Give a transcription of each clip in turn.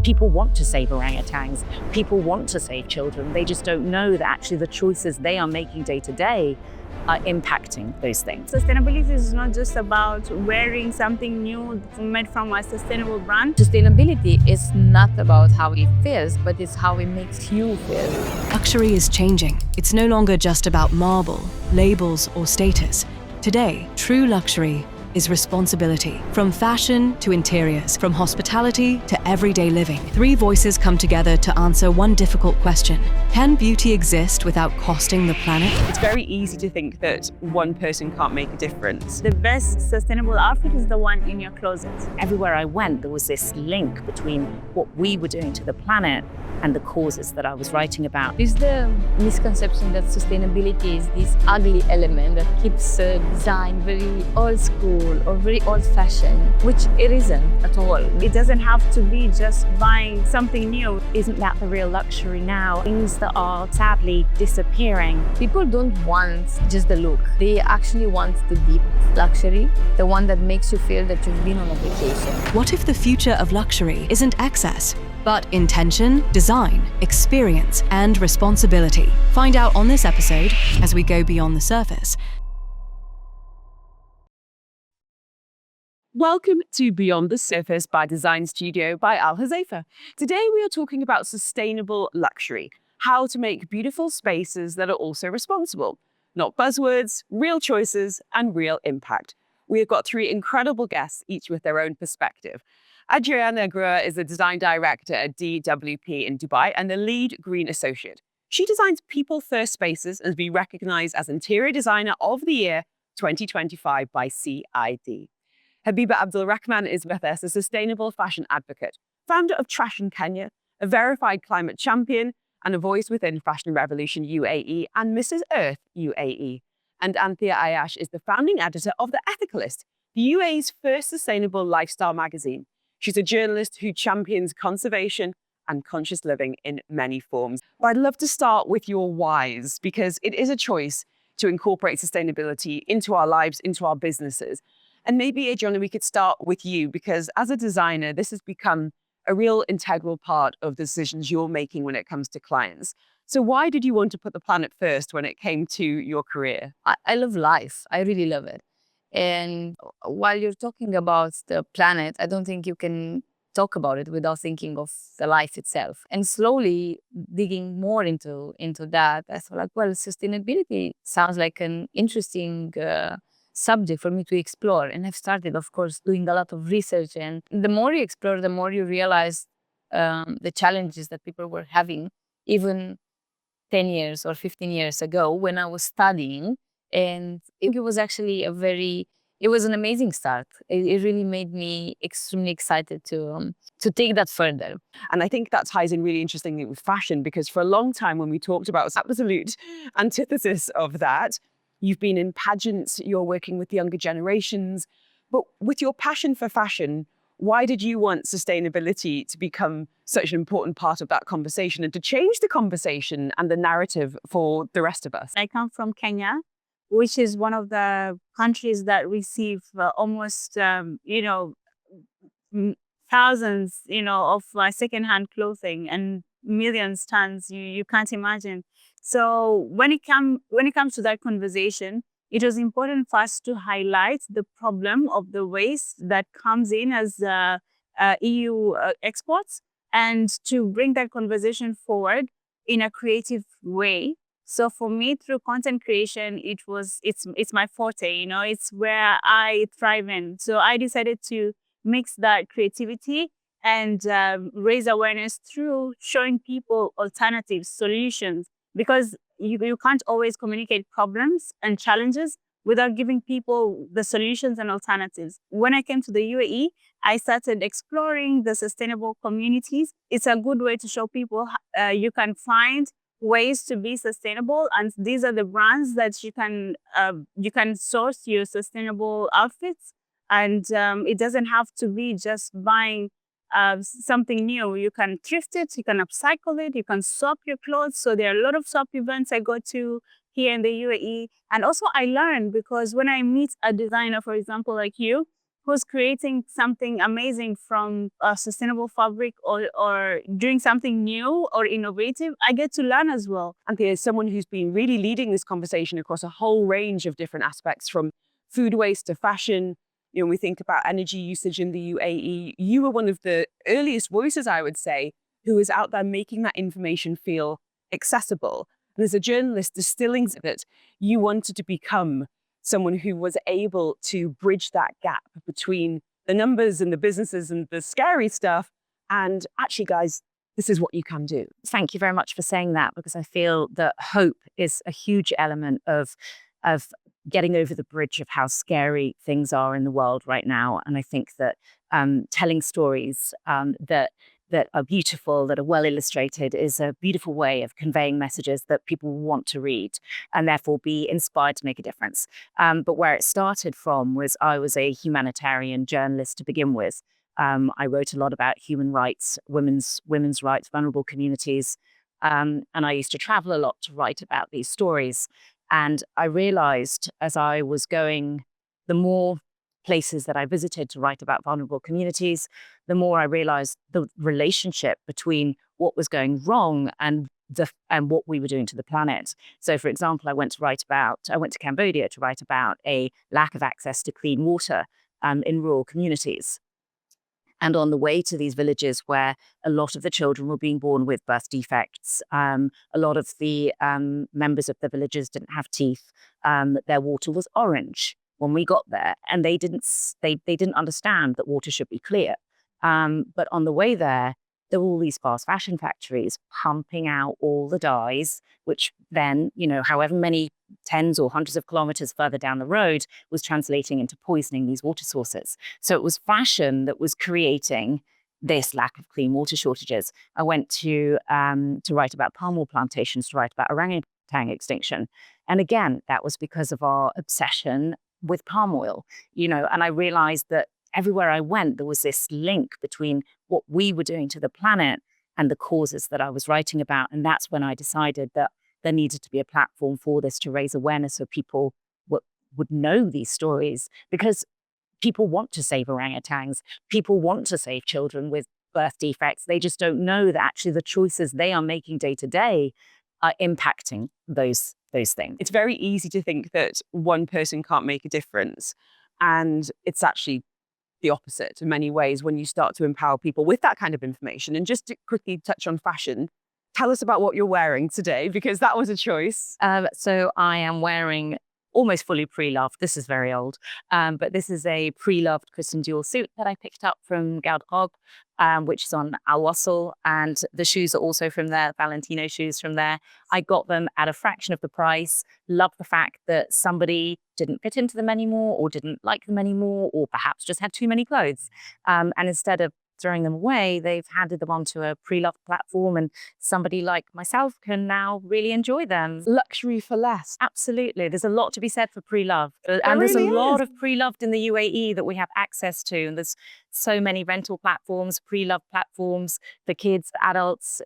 People want to save orangutans. People want to save children. They just don't know that actually the choices they are making day to day are impacting those things. Sustainability is not just about wearing something new made from a sustainable brand. Sustainability is not about how it feels, but it's how it makes you feel. Luxury is changing. It's no longer just about marble, labels, or status. Today, true luxury is responsibility. From fashion to interiors, from hospitality to everyday living, three voices come together to answer one difficult question. Can beauty exist without costing the planet? It's very easy to think that one person can't make a difference. The best sustainable outfit is the one in your closet. Everywhere I went, there was this link between what we were doing to the planet and the causes that I was writing about. There's the misconception that sustainability is this ugly element that keeps design very old school or very old-fashioned, which it isn't at all. It doesn't have to be just buying something new. Isn't that the real luxury now? Things that are sadly disappearing. People don't want just the look. They actually want the deep luxury, the one that makes you feel that you've been on a vacation. What if the future of luxury isn't excess, but intention, design, experience, and responsibility? Find out on this episode as we go beyond the surface. Welcome to Beyond the Surface by Design Studio by Huzaifa. Today we are talking about sustainable luxury, how to make beautiful spaces that are also responsible. Not buzzwords, real choices, and real impact. We have got three incredible guests, each with their own perspective. Adriana Graur is the design director at DWP in Dubai and the lead green associate. She designs people-first spaces and has been recognized as Interior Designer of the Year 2025 by CID. Habiba Abdulrahman is with us, a sustainable fashion advocate, founder of Trash in Kenya, a verified climate champion, and a voice within Fashion Revolution UAE and Mrs. Earth UAE. And Anthea Ayache is the founding editor of The Ethicalist, the UAE's first sustainable lifestyle magazine. She's a journalist who champions conservation and conscious living in many forms. But I'd love to start with your whys, because it is a choice to incorporate sustainability into our lives, into our businesses. And maybe, Adriana, we could start with you, because as a designer, this has become a real integral part of the decisions you're making when it comes to clients. So why did you want to put the planet first when it came to your career? I love life. I really love it. And while you're talking about the planet, I don't think you can talk about it without thinking of the life itself. And slowly digging more into that, I thought, like, well, sustainability sounds like an interesting subject for me to explore. And I've started, of course, doing a lot of research. And the more you explore, the more you realize the challenges that people were having, even 10 years or 15 years ago when I was studying. And it was actually it was an amazing start. It really made me extremely excited to take that further. And I think that ties in really interestingly with fashion, because for a long time when we talked about absolute antithesis of that, you've been in Pageant, you're working with younger generations, but with your passion for fashion, why did you want sustainability to become such an important part of that conversation and to change the conversation and the narrative for the rest of us? I come from Kenya, which is one of the countries that receive almost, thousands, of secondhand clothing and millions tons. You can't imagine. So when it comes to that conversation, it was important for us to highlight the problem of the waste that comes in as EU exports, and to bring that conversation forward in a creative way. So for me, through content creation, it's my forte. It's where I thrive in. So I decided to mix that creativity and raise awareness through showing people alternatives, solutions, because you can't always communicate problems and challenges without giving people the solutions and alternatives. When I came to the UAE, I started exploring the sustainable communities. It's a good way to show people you can find ways to be sustainable, and these are the brands that you can source your sustainable outfits. And it doesn't have to be just buying something new. You can thrift it, you can upcycle it, you can swap your clothes. So there are a lot of swap events I go to here in the UAE. And also I learn, because when I meet a designer, for example, like you, who's creating something amazing from a sustainable fabric or doing something new or innovative, I get to learn as well. Anthea is someone who's been really leading this conversation across a whole range of different aspects, from food waste to fashion. You know, when we think about energy usage in the UAE, you were one of the earliest voices, I would say, who is out there making that information feel accessible. And as a journalist distilling it, you wanted to become someone who was able to bridge that gap between the numbers and the businesses and the scary stuff. And actually, guys, this is what you can do. Thank you very much for saying that, because I feel that hope is a huge element of getting over the bridge of how scary things are in the world right now. And I think that telling stories that are beautiful, that are well illustrated, is a beautiful way of conveying messages that people want to read and therefore be inspired to make a difference. But where it started from was I was a humanitarian journalist to begin with. I wrote a lot about human rights, women's rights, vulnerable communities. And I used to travel a lot to write about these stories. And I realized as I was going, the more places that I visited to write about vulnerable communities, the more I realized the relationship between what was going wrong and what we were doing to the planet. So, for example, I went to Cambodia to write about a lack of access to clean water in rural communities. And on the way to these villages where a lot of the children were being born with birth defects, a lot of the members of the villages didn't have teeth, their water was orange when we got there, and they didn't understand that water should be clear. But on the way there were all these fast fashion factories pumping out all the dyes, which then, however many tens or hundreds of kilometers further down the road, was translating into poisoning these water sources. So it was fashion that was creating this lack of clean water shortages. I went to write about palm oil plantations, to write about orangutan extinction. And again, that was because of our obsession with palm oil, and I realized that everywhere I went, there was this link between what we were doing to the planet and the causes that I was writing about. And that's when I decided that there needed to be a platform for this, to raise awareness so people would know these stories, because people want to save orangutans. People want to save children with birth defects. They just don't know that actually the choices they are making day to day are impacting those things. It's very easy to think that one person can't make a difference. And it's actually the opposite in many ways when you start to empower people with that kind of information. And just to quickly touch on fashion, tell us about what you're wearing today, because that was a choice. So I am wearing almost fully pre-loved. This is very old, but this is a pre-loved Christian Dior suit that I picked up from Garde-Robe, which is on Al Wasl, and the shoes are also from there, Valentino shoes from there. I got them at a fraction of the price. Love the fact that somebody didn't fit into them anymore, or didn't like them anymore, or perhaps just had too many clothes. And instead of throwing them away, they've handed them onto a pre-loved platform, and somebody like myself can now really enjoy them. Luxury for less. Absolutely. There's a lot to be said for pre-loved. And there's a lot of pre-loved in the UAE that we have access to. And there's so many rental platforms, pre-loved platforms for kids, for adults.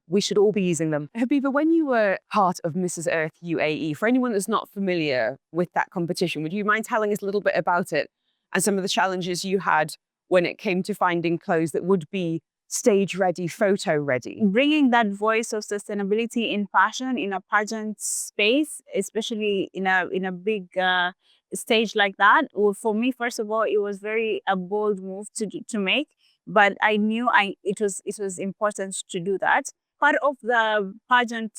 We should all be using them. Habiba, when you were part of Mrs. Earth UAE, for anyone that's not familiar with that competition, would you mind telling us a little bit about it and some of the challenges you had when it came to finding clothes that would be stage ready, photo ready? Bringing that voice of sustainability in fashion in a pageant space, especially in a big stage like that, well, for me, first of all, it was a bold move to make, but I knew it was important to do that. Part of the pageant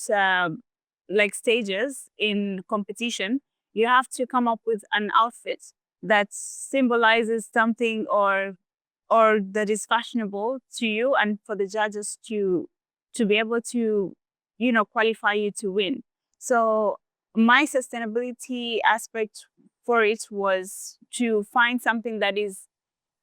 stages in competition, you have to come up with an outfit that symbolizes something or that is fashionable to you, and for the judges to be able to, qualify you to win. So my sustainability aspect for it was to find something that is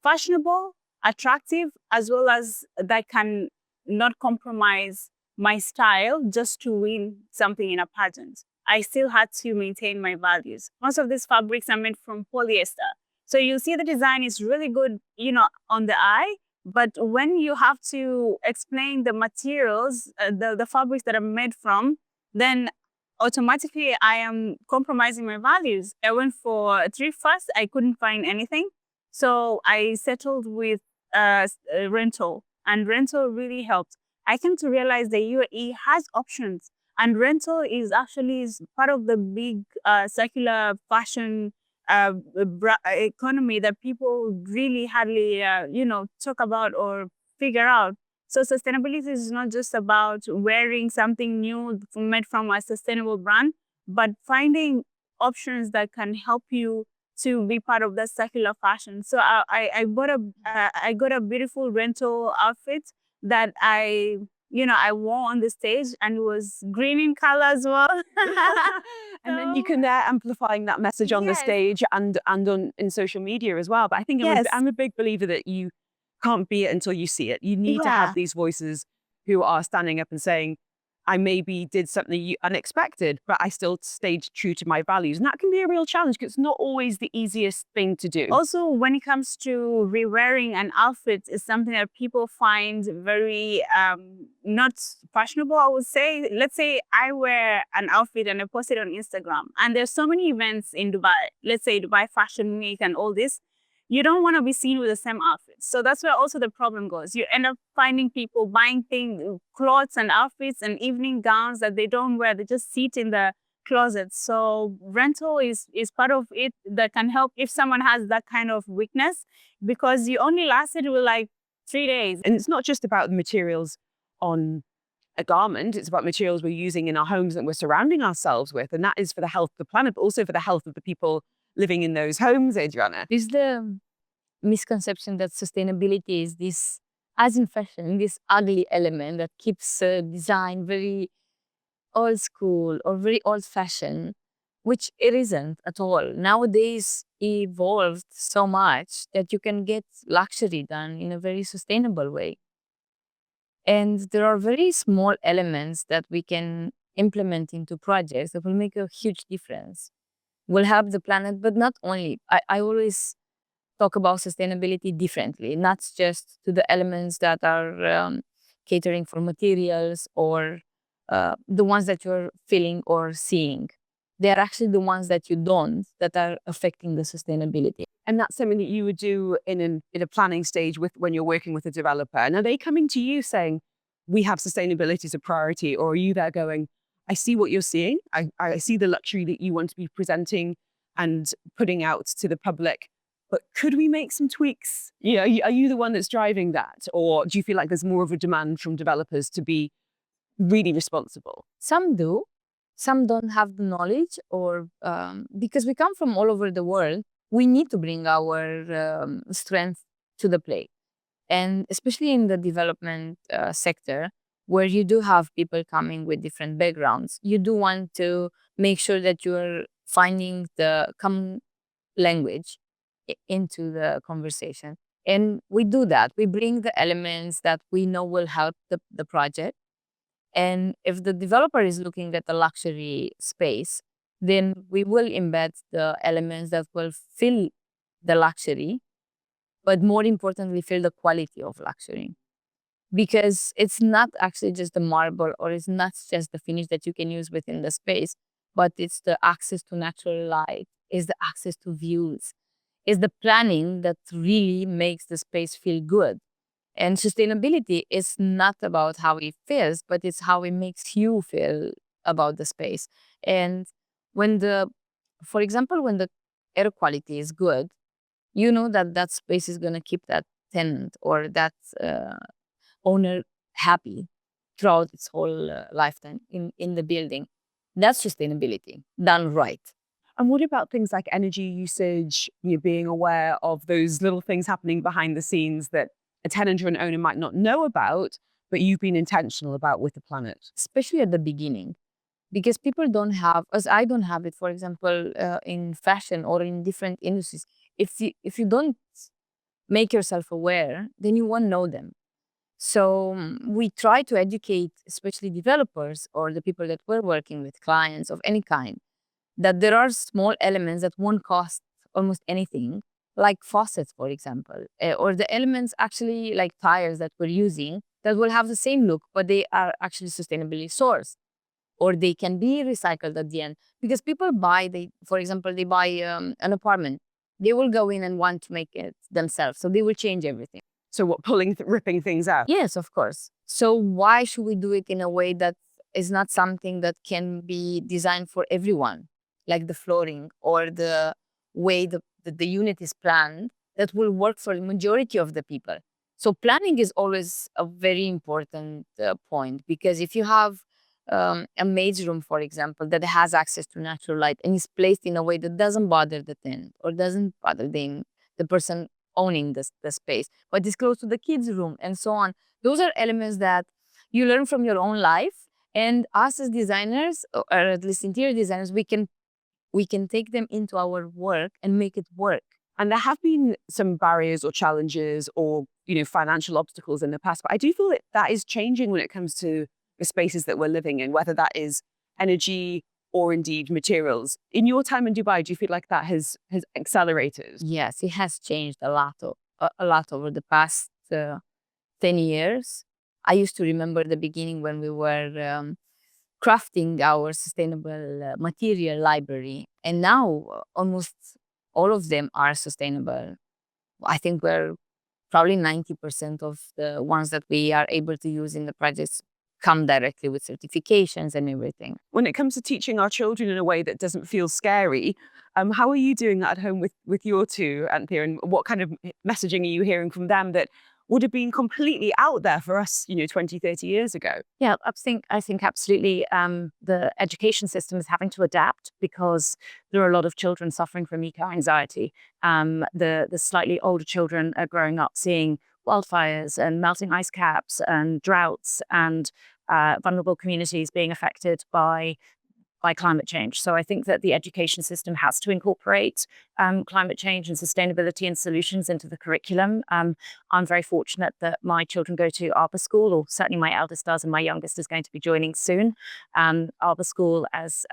fashionable, attractive, as well as that can not compromise my style just to win something in a pageant. I still had to maintain my values. Most of these fabrics are made from polyester. So you see the design is really good, on the eye, but when you have to explain the materials, the fabrics that are made from, then automatically I am compromising my values. I went for a thrift first, I couldn't find anything. So I settled with rental, and rental really helped. I came to realize that UAE has options, and rental is actually part of the big circular fashion economy that people really hardly, talk about or figure out. So sustainability is not just about wearing something new made from a sustainable brand, but finding options that can help you to be part of that circular fashion. So I got a beautiful rental outfit that I wore on the stage, and it was green in color as well. And then you can amplifying that message on the Yes. stage and on in social media as well. But I think Yes. I'm a big believer that you can't be it until you see it. You need to have Yeah. these voices who are standing up and saying, I maybe did something unexpected, but I still stayed true to my values. And that can be a real challenge because it's not always the easiest thing to do. Also, when it comes to re-wearing an outfit, is something that people find very not fashionable, I would say. Let's say I wear an outfit and I post it on Instagram, and there's so many events in Dubai. Let's say Dubai Fashion Week and all this. You don't want to be seen with the same outfit. So that's where also the problem goes. You end up finding people buying clothes and outfits and evening gowns that they don't wear. They just sit in the closet. So rental is part of it that can help if someone has that kind of weakness, because you only lasted with like 3 days. And it's not just about the materials on a garment, it's about materials we're using in our homes and we're surrounding ourselves with. And that is for the health of the planet, but also for the health of the people living in those homes, Adriana. There's the misconception that sustainability is this, as in fashion, this ugly element that keeps design very old school or very old fashioned, which it isn't at all. Nowadays evolved so much that you can get luxury done in a very sustainable way. And there are very small elements that we can implement into projects that will make a huge difference, will help the planet, but not only. I always talk about sustainability differently, not just to the elements that are catering for materials or the ones that you're feeling or seeing. They're actually the ones that you don't that are affecting the sustainability. And that's something that you would do in a planning stage with when you're working with a developer. And are they coming to you saying, we have sustainability as a priority? Or are you there going, I see what you're seeing. I see the luxury that you want to be presenting and putting out to the public. But could we make some tweaks? Are you the one that's driving that? Or do you feel like there's more of a demand from developers to be really responsible? Some do. Some don't have the knowledge, or because we come from all over the world, we need to bring our strength to the plate. And especially in the development sector, where you do have people coming with different backgrounds, you do want to make sure that you're finding the common language into the conversation. And we do that. We bring the elements that we know will help the project. And if the developer is looking at the luxury space, then we will embed the elements that will fill the luxury, but more importantly, fill the quality of luxury. Because it's not actually just the marble, or it's not just the finish that you can use within the space, but it's the access to natural light, it's the access to views, it's the planning that really makes the space feel good. And sustainability is not about how it feels, but it's how it makes you feel about the space. And for example, when the air quality is good, you know that that space is going to keep that tenant or that owner happy throughout its whole lifetime in the building. That's sustainability done right. And what about things like energy usage, being aware of those little things happening behind the scenes that a tenant or an owner might not know about, but you've been intentional about with the planet? Especially at the beginning, because people don't have, as I don't have it, for example, in fashion or in different industries. If you don't make yourself aware, then you won't know them. So we try to educate, especially developers or the people that we're working with, clients of any kind, that there are small elements that won't cost almost anything, like faucets, for example, or the elements actually like tires that we're using that will have the same look, but they are actually sustainably sourced, or they can be recycled at the end. Because people buy, for example, they buy an apartment they will go in and want to make it themselves. So they will change everything. So what, ripping things out? Yes, of course. So why should we do it in a way that is not something that can be designed for everyone, like the flooring or the way the unit is planned, that will work for the majority of the people? So planning is always a very important point, because if you have a maid's room, for example, that has access to natural light and is placed in a way that doesn't bother the tenant or doesn't bother the person owning the space, but is close to the kids' room and so on. Those are elements that you learn from your own life. And us as designers, or at least interior designers, we can take them into our work and make it work. And there have been some barriers or challenges or, financial obstacles in the past, but I do feel that is changing when it comes to the spaces that we're living in, whether that is energy or indeed materials. In your time in Dubai, do you feel like that has accelerated? Yes, it has changed a lot over the past 10 years. I used to remember the beginning when we were crafting our sustainable material library, and now almost all of them are sustainable. I think we're probably 90% of the ones that we are able to use in the projects come directly with certifications and everything. When it comes to teaching our children in a way that doesn't feel scary, how are you doing that at home with your two, Anthea? And what kind of messaging are you hearing from them that would have been completely out there for us, 20, 30 years ago? Yeah, I think absolutely the education system is having to adapt, because there are a lot of children suffering from eco-anxiety. The slightly older children are growing up seeing wildfires and melting ice caps and droughts and vulnerable communities being affected by climate change. So I think that the education system has to incorporate climate change and sustainability and solutions into the curriculum. I'm very fortunate that my children go to Arbor School, or certainly my eldest does, and my youngest is going to be joining soon. Arbor School, as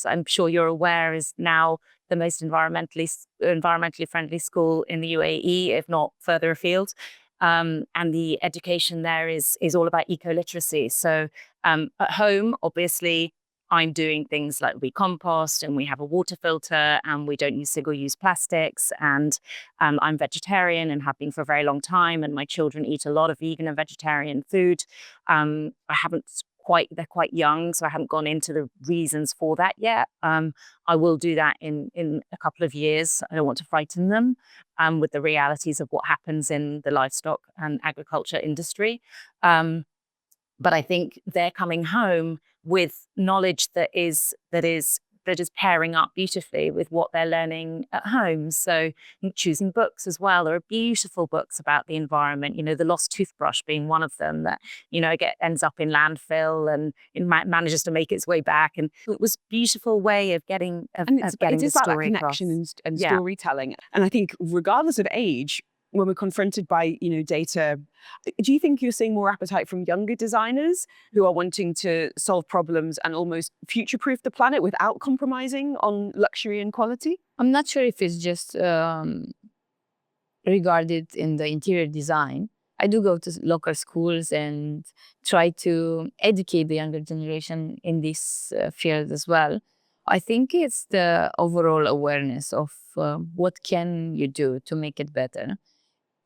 I'm sure you're aware, is now the most environmentally friendly school in the UAE, if not further afield. And the education there is all about eco-literacy. So at home, obviously, I'm doing things like we compost and we have a water filter and we don't use single-use plastics. And I'm vegetarian and have been for a very long time. And my children eat a lot of vegan and vegetarian food. They're quite young, so I haven't gone into the reasons for that yet. I will do that in a couple of years. I don't want to frighten them with the realities of what happens in the livestock and agriculture industry. But I think they're coming home with knowledge that is pairing up beautifully with what they're learning at home. So choosing books as well. There are beautiful books about the environment, the lost toothbrush being one of them that, ends up in landfill and it manages to make its way back. And it was a beautiful way of getting the story about across. connection and storytelling. And I think regardless of age, when we're confronted by, data, do you think you're seeing more appetite from younger designers who are wanting to solve problems and almost future-proof the planet without compromising on luxury and quality? I'm not sure if it's just regarded in the interior design. I do go to local schools and try to educate the younger generation in this field as well. I think it's the overall awareness of what can you do to make it better.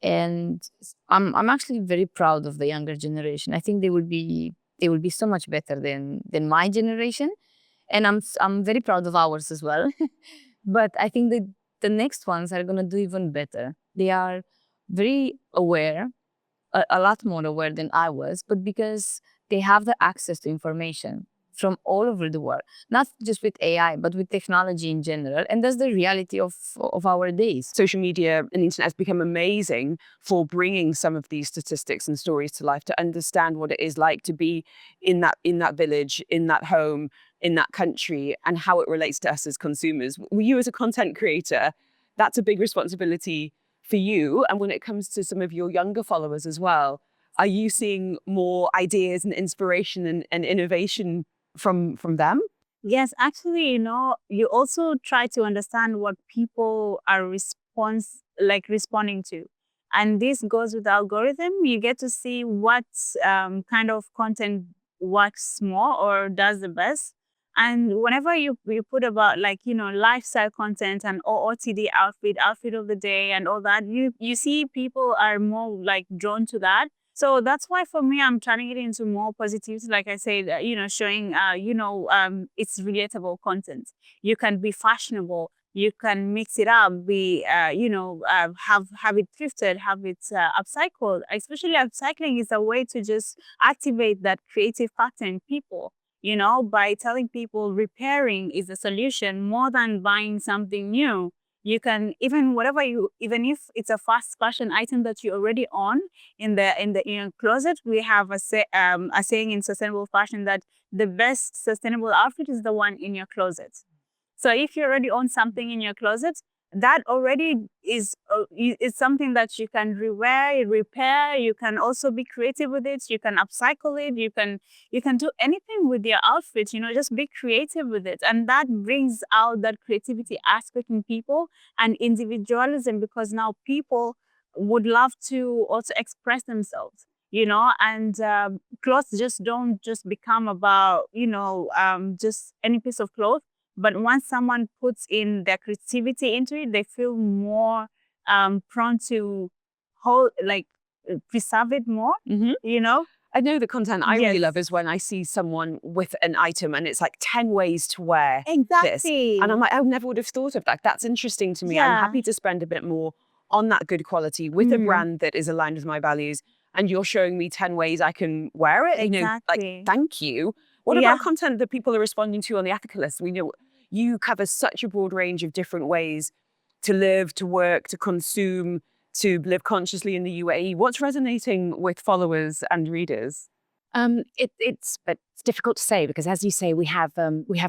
And I'm actually very proud of the younger generation. I think they will be so much better than my generation, and I'm very proud of ours as well. But I think that the next ones are gonna do even better. They are very aware, a lot more aware than I was, but because they have the access to information from all over the world, not just with AI, but with technology in general. And that's the reality of our days. Social media and the internet has become amazing for bringing some of these statistics and stories to life, to understand what it is like to be in that village, in that home, in that country, and how it relates to us as consumers. You as a content creator, that's a big responsibility for you. And when it comes to some of your younger followers as well, are you seeing more ideas and inspiration and innovation from them? Yes, actually, you also try to understand what people are responding to. And this goes with the algorithm. You get to see what kind of content works more or does the best. And whenever you put about like, lifestyle content and OOTD outfit of the day and all that, you see people are more like drawn to that. So that's why for me, I'm turning it into more positivity. Like I said, showing, it's relatable content. You can be fashionable. You can mix it up, be, have it thrifted, have it upcycled. Especially upcycling is a way to just activate that creative factor in people, by telling people repairing is the solution more than buying something new. You can even if it's a fast fashion item that you already own in your closet, we have a saying in sustainable fashion that the best sustainable outfit is the one in your closet. So if you already own something in your closet, that already is something that you can rewear, repair. You can also be creative with it. You can upcycle it. You can do anything with your outfit. Just be creative with it, and that brings out that creativity aspect in people and individualism, because now people would love to also express themselves. And clothes just don't just become about just any piece of cloth. But once someone puts in their creativity into it, they feel more prone to preserve it more, I know the content I really Yes. love is when I see someone with an item and it's like 10 ways to wear this. Exactly. And I'm like, I never would have thought of that. That's interesting to me. I'm Yeah. happy to spend a bit more on that good quality with a brand that is aligned with my values. And you're showing me 10 ways I can wear it. Exactly. Thank you. What Yeah. about content that people are responding to on the ethical list? We know you cover such a broad range of different ways to live, to work, to consume, to live consciously in the UAE. What's resonating with followers and readers? It's difficult to say, because, as you say, we have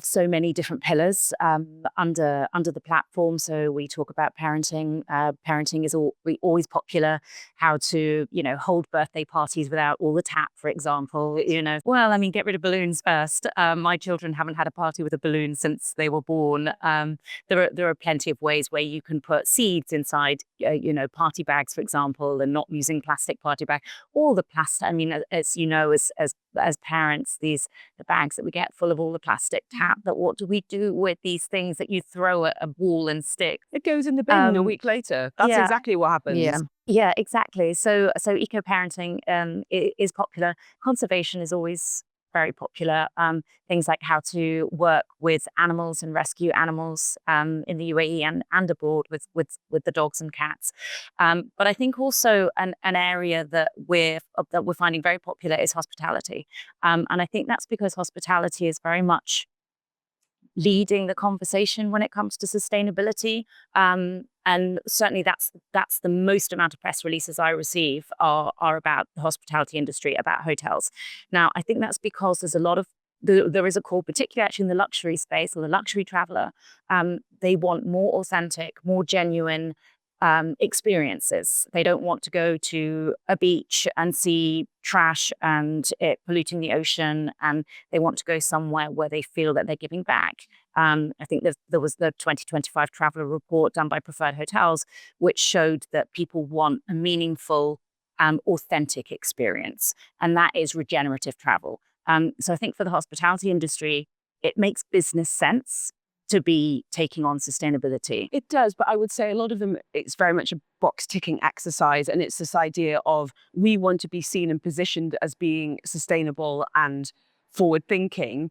so many different pillars under the platform. So we talk about parenting. Parenting is always popular. How to hold birthday parties without all the tap, for example. Well, I mean, get rid of balloons first. My children haven't had a party with a balloon since they were born. There are plenty of ways where you can put seeds inside party bags, for example, and not using plastic party bag. All the plastic. I mean, as you know, as parents, the bags that we get full of all the plastic tap, that what do we do with these things that you throw at a wall and stick? It goes in the bin a week later. That's exactly what happens. Yeah, exactly. So eco-parenting is popular. Conservation is always very popular. Things like how to work with animals and rescue animals in the UAE and abroad with the dogs and cats. But I think also an area that we're finding very popular is hospitality. And I think that's because hospitality is very much leading the conversation when it comes to sustainability. And certainly that's the most amount of press releases I receive are about the hospitality industry, about hotels. Now, I think that's because there's a lot of there is a call, particularly actually in the luxury space or the luxury traveler. They want more authentic, more genuine experiences. They don't want to go to a beach and see trash and it polluting the ocean, and they want to go somewhere where they feel that they're giving back. I think there was the 2025 Traveller Report done by Preferred Hotels, which showed that people want a meaningful, authentic experience, and that is regenerative travel. So I think for the hospitality industry, it makes business sense to be taking on sustainability. It does, but I would say a lot of them, it's very much a box ticking exercise. And it's this idea of we want to be seen and positioned as being sustainable and forward thinking.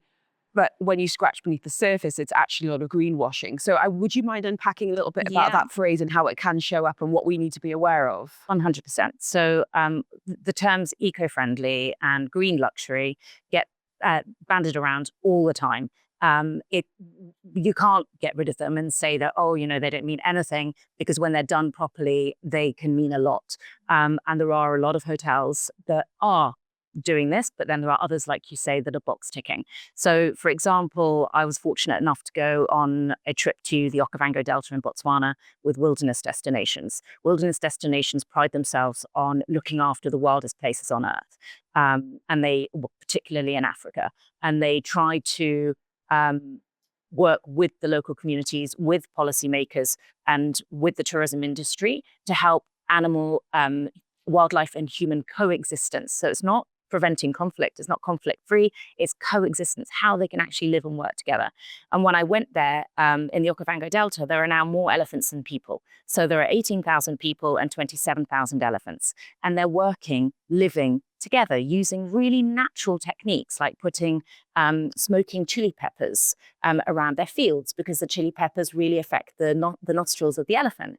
But when you scratch beneath the surface, it's actually a lot of greenwashing. So would you mind unpacking a little bit about that phrase and how it can show up and what we need to be aware of? 100%. So the terms eco-friendly and green luxury get bandied around all the time. You can't get rid of them and say that, they don't mean anything, because when they're done properly, they can mean a lot. And there are a lot of hotels that are doing this, but then there are others, like you say, that are box ticking. So, for example, I was fortunate enough to go on a trip to the Okavango Delta in Botswana with Wilderness Destinations. Wilderness Destinations pride themselves on looking after the wildest places on earth, and they, particularly in Africa, and they try to work with the local communities, with policymakers, and with the tourism industry to help animal, wildlife, and human coexistence. So it's not preventing conflict. It's not conflict free. It's coexistence, how they can actually live and work together. And when I went there in the Okavango Delta, there are now more elephants than people. So there are 18,000 people and 27,000 elephants. And they're working, living together using really natural techniques like putting smoking chili peppers around their fields, because the chili peppers really affect the nostrils of the elephant.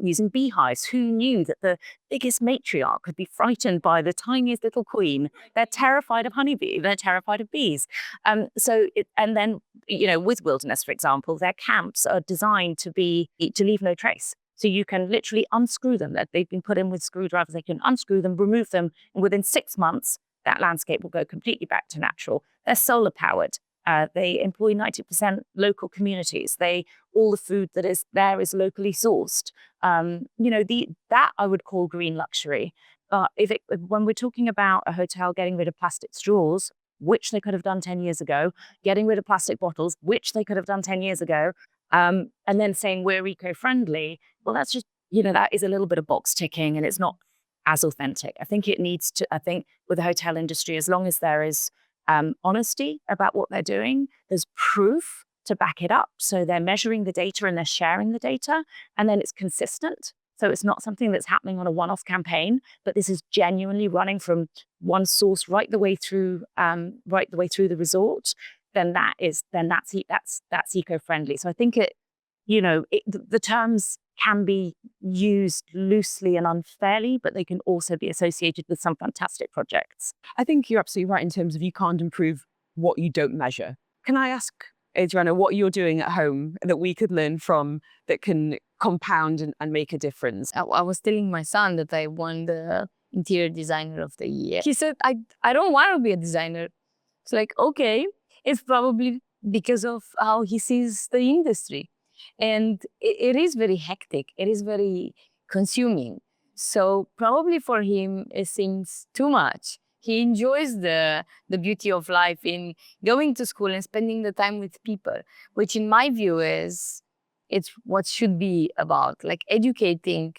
Using beehives. Who knew that the biggest matriarch could be frightened by the tiniest little queen? They're terrified of honeybee. They're terrified of bees. And then, with wilderness, for example, their camps are designed to leave no trace. So you can literally unscrew them. That they've been put in with screwdrivers. They can unscrew them, remove them, and within 6 months, that landscape will go completely back to natural. They're solar powered. They employ 90% local communities. All the food that is there is locally sourced. That I would call green luxury. But when we're talking about a hotel getting rid of plastic straws, which they could have done 10 years ago, getting rid of plastic bottles, which they could have done 10 years ago, and then saying we're eco-friendly, well, that's just, that is a little bit of box ticking, and it's not as authentic. I think with the hotel industry, as long as there is honesty about what they're doing, there's proof to back it up. So they're measuring the data and they're sharing the data, and then it's consistent. So it's not something that's happening on a one-off campaign, but this is genuinely running from one source right the way through the resort. Then that's eco-friendly. So I think the terms can be used loosely and unfairly, but they can also be associated with some fantastic projects. I think you're absolutely right in terms of you can't improve what you don't measure. Can I ask, Adriana, what you're doing at home that we could learn from that can compound and make a difference? I was telling my son that I won the interior designer of the year. He said, I don't want to be a designer. It's like, okay, it's probably because of how he sees the industry. And it is very hectic. It is very consuming. So probably for him, it seems too much. He enjoys the beauty of life in going to school and spending the time with people, which in my view it's what should be about, like educating,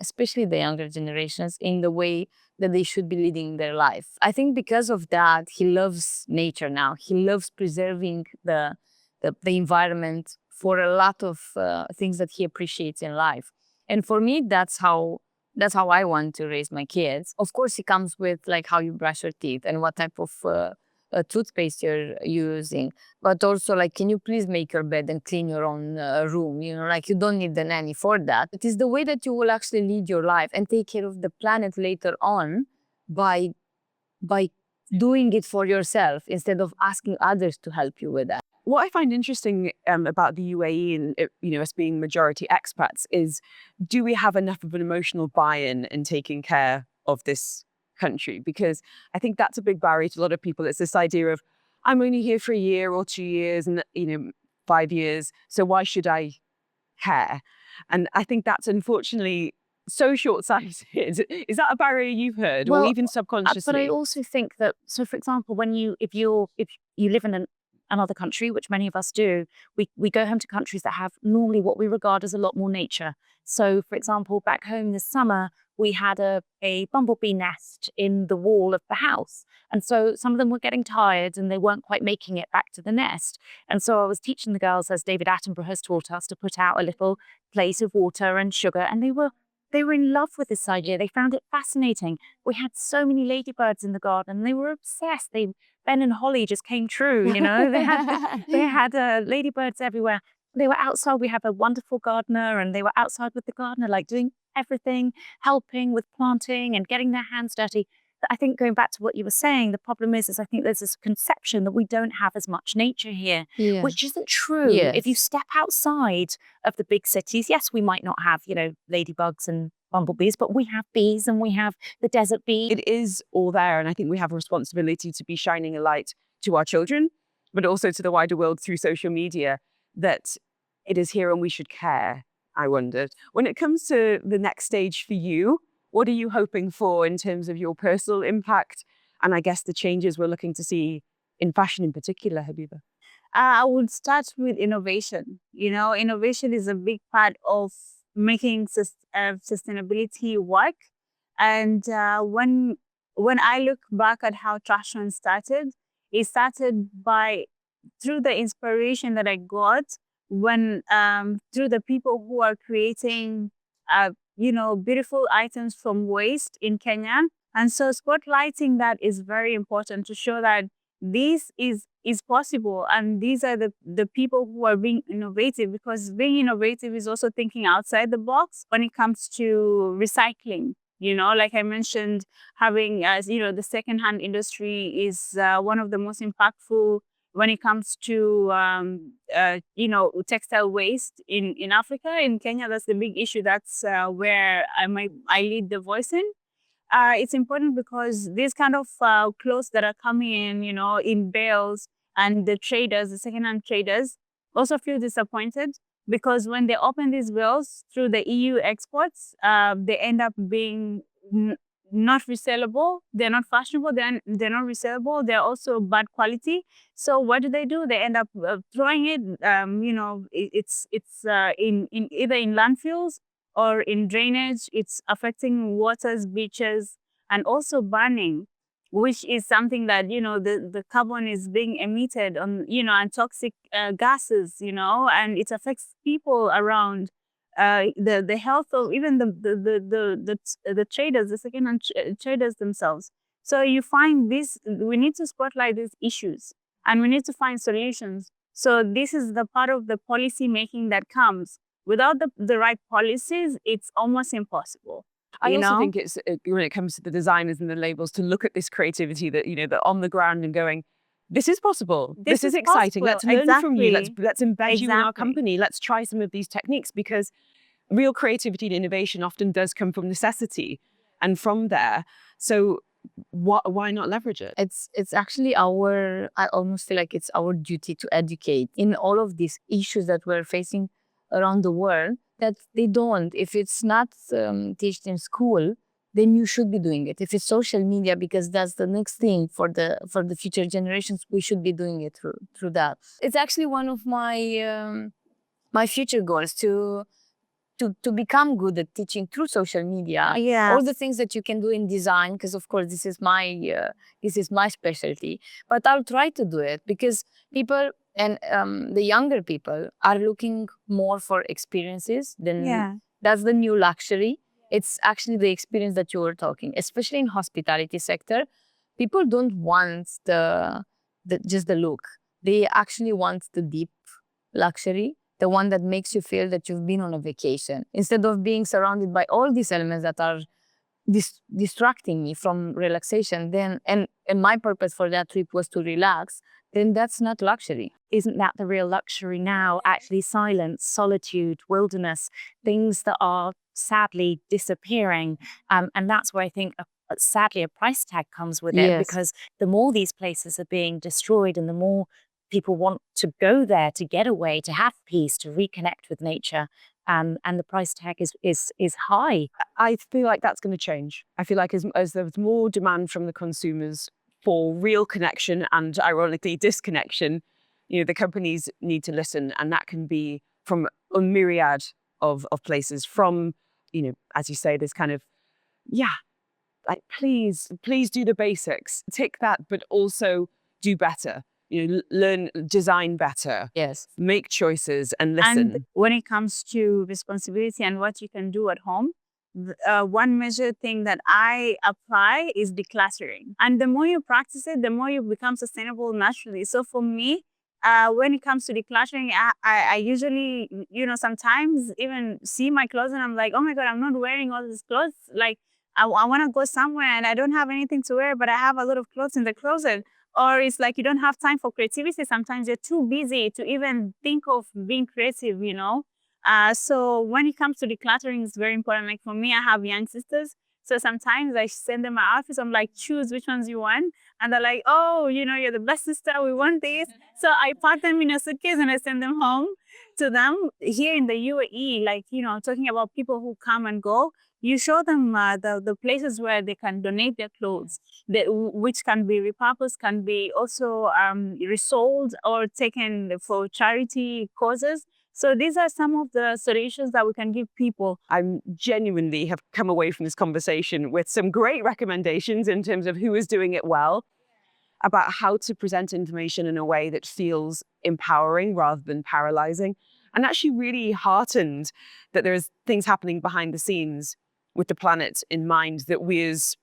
especially the younger generations, in the way that they should be leading their life. I think because of that, he loves nature now. He loves preserving the environment for a lot of things that he appreciates in life. And for me, that's how I want to raise my kids. Of course, it comes with like how you brush your teeth and what type of toothpaste you're using. But also, like, can you please make your bed and clean your own room? Like, you don't need the nanny for that. It is the way that you will actually lead your life and take care of the planet later on by doing it for yourself instead of asking others to help you with that. What I find interesting about the UAE and us being majority expats is, do we have enough of an emotional buy-in in taking care of this country? Because I think that's a big barrier to a lot of people. It's this idea of, I'm only here for a year or 2 years and 5 years, so why should I care? And I think that's unfortunately so short-sighted. Is that a barrier you've heard, or even subconsciously? But I also think that, so for example, if you live in another country, which many of us do, we go home to countries that have normally what we regard as a lot more nature. So for example, back home this summer, we had a bumblebee nest in the wall of the house. And so some of them were getting tired and they weren't quite making it back to the nest. And so I was teaching the girls, as David Attenborough has taught us, to put out a little plate of water and sugar. And they were in love with this idea. They found it fascinating. We had so many ladybirds in the garden. They were obsessed. Ben and Holly just came true, They had ladybirds everywhere. They were outside. We have a wonderful gardener, and they were outside with the gardener, like doing everything, helping with planting and getting their hands dirty. I think going back to what you were saying, the problem is I think there's this conception that we don't have as much nature here, which isn't true. Yes. If you step outside of the big cities, yes, we might not have, ladybugs and bumblebees, but we have bees and we have the desert bee. It is all there, and I think we have a responsibility to be shining a light to our children, but also to the wider world through social media, that it is here and we should care. I wondered, when it comes to the next stage for you, what are you hoping for in terms of your personal impact, and I guess the changes we're looking to see in fashion in particular, Habiba? I would start with innovation. Innovation is a big part of making sustainability work. And when when I look back at how Traction started, it started through the inspiration that I got when through the people who are creating beautiful items from waste in Kenya. And so spotlighting that is very important to show that this is possible, and these are the people who are being innovative, because being innovative is also thinking outside the box when it comes to recycling. Like I mentioned, having the secondhand industry is one of the most impactful when it comes to textile waste in Africa. In Kenya, that's the big issue. That's where I lead the voice in. It's important because these kind of clothes that are coming in bales, and the traders, the secondhand traders, also feel disappointed, because when they open these bales through the EU exports, they end up being not resellable. They're not fashionable. They're not resellable. They're also bad quality. So what do? They end up throwing it. It's in either in landfills or in drainage. It's affecting waters, beaches, and also burning, which is something that the carbon is being emitted on, and toxic gases, and it affects people around. The health of even the traders, the secondhand traders themselves. So you find this, we need to spotlight these issues, and we need to find solutions. So this is the part of the policy making that comes. Without the right policies, it's almost impossible. I also think it's when it comes to the designers and the labels, to look at this creativity that that on the ground and going, this is possible. This is exciting. possible. Let's learn from you. Exactly. Let's embed you in our Exactly. company. Let's try some of these techniques, because real creativity and innovation often does come from necessity and from there. So why not leverage it? It's actually I almost feel like it's our duty to educate in all of these issues that we're facing around the world, that they don't. If it's not taught in school, then you should be doing it. If it's social media, because that's the next thing for the future generations, we should be doing it through that. It's actually one of my future goals to become good at teaching through social media. Yeah. All the things that you can do in design, because of course this is my specialty. But I'll try to do it because people and the younger people are looking more for experiences than that's the new luxury. It's actually the experience that you were talking, especially in hospitality sector. People don't want just the look. They actually want the deep luxury, the one that makes you feel that you've been on a vacation, instead of being surrounded by all these elements that are distracting me from relaxation. Then and my purpose for that trip was to relax. Then that's not luxury. Isn't that the real luxury now? Actually, silence, solitude, wilderness, things that are sadly disappearing. And that's where I think, sadly, a price tag comes with it, because the more these places are being destroyed and the more people want to go there to get away, to have peace, to reconnect with nature. And the price tag is high. I feel like that's going to change. I feel like as there's more demand from the consumers for real connection and, ironically, disconnection, the companies need to listen. And that can be from a myriad of places, from, as you say, this kind of, like, please do the basics, tick that, but also do better. Learn, design better. Yes. Make choices and listen. And when it comes to responsibility and what you can do at home, one major thing that I apply is decluttering. And the more you practice it, the more you become sustainable naturally. So for me, when it comes to decluttering, I usually, sometimes even see my clothes and I'm like, oh my God, I'm not wearing all these clothes. Like, I want to go somewhere and I don't have anything to wear, but I have a lot of clothes in the closet. Or it's like you don't have time for creativity. Sometimes you're too busy to even think of being creative, So when it comes to decluttering, it's very important. Like for me, I have young sisters. So sometimes I send them my outfits. I'm like, choose which ones you want. And they're like, oh, you're the best sister. We want these. So I pack them in a suitcase and I send them home to them. Here in the UAE, like, talking about people who come and go, you show them the places where they can donate their clothes, which can be repurposed, can be also resold or taken for charity causes. So these are some of the solutions that we can give people. I genuinely have come away from this conversation with some great recommendations in terms of who is doing it well, about how to present information in a way that feels empowering rather than paralyzing, and actually really heartened that there's things happening behind the scenes with the planet in mind that we as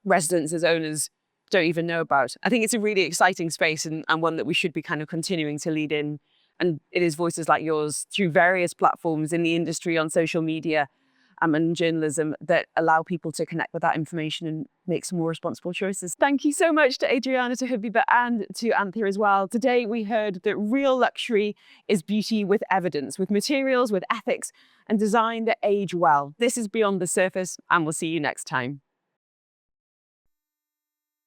residents, as owners, don't even know about. I think it's a really exciting space and one that we should be kind of continuing to lead in. And it is voices like yours through various platforms in the industry, on social media, and journalism that allow people to connect with that information and make some more responsible choices. Thank you so much to Adriana, to Habiba, and to Anthea as well. Today we heard that real luxury is beauty with evidence, with materials, with ethics, and design that age well. This is Beyond the Surface, and we'll see you next time.